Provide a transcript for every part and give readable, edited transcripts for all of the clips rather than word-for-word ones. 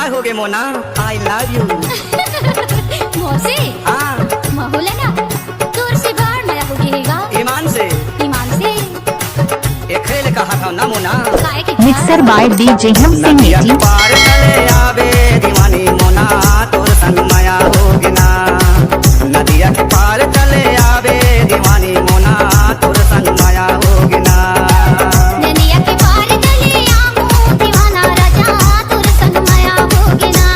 प्यार हो गए मोना, आई लव यू। मोसे हाँ महुला ना दूर से बाहर नया हो गएगा ईमान से एक खेल कहा था ना मोना। मिक्सर बाय डीजे हम सिंह नदिया जी। के पार चले आवे दीवानी मोना, तोर संग माया होगी ना। नदिया के पार चले आवे दीवानी मोना, तोर संग माया होगी ना। नदिया के पार चले आऊं दीवाना राजा, तोर संग माया होगी ना।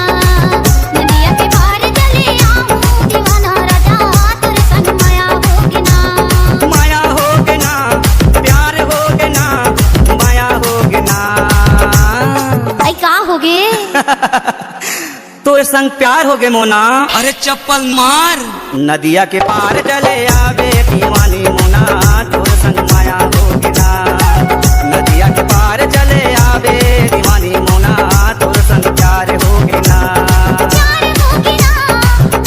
नदिया के पार चले आऊं दीवाना राजा, तोर संग माया होगी ना। माया होगी ना, प्यार होगी ना, माया होगी ना। आई का होगे तोर संग प्यार हो गए मोना। अरे चप्पल मार। नदिया के पार चले आवे दीवानी मोना, तोर संग माया होगी ना। नदिया के पार चले आवे दीवानी मोना, तोर संग प्यार होगी ना। प्यार होगी ना,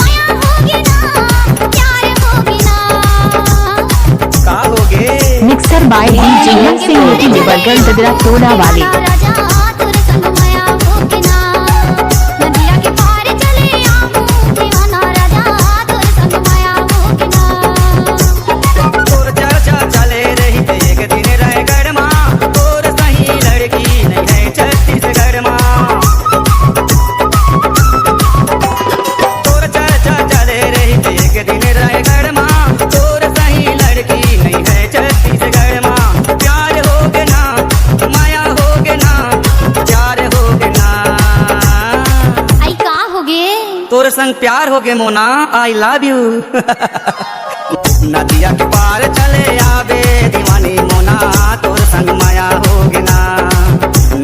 माया होगी ना, प्यार होगी ना। का होगे मिक्सर बाय डीजे हम सिंह जी बरगल ददरा टोला वाले। राजा तोर संग माया होगी ना। नदिया के पार चले आऊं दीवाना राजा, तोर संग माया होगी ना। तोर चर्चा चले रही थे एक दिन रायगढ़ माँ, तोर सही लड़की नहीं है छत्तीसगढ़ माँ। तोर चर्चा चले रही थे एक दिन रायगढ़ माँ, तोर सही लड़की नहीं है छत्तीसगढ़ माँ। प्यार होगे ना, माया होगे ना, प्यार होगे ना। आई का होगे तोर संग प्यार हो गए मोना, आई लव यू। नदिया के पार चले आवे दीवानी मोना, तोर संग माया होगी ना।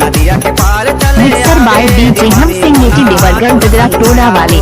नदिया के पार चले मिक्सर बाय डीजे हम सिंह जी बरगल ददरा टोला वाले।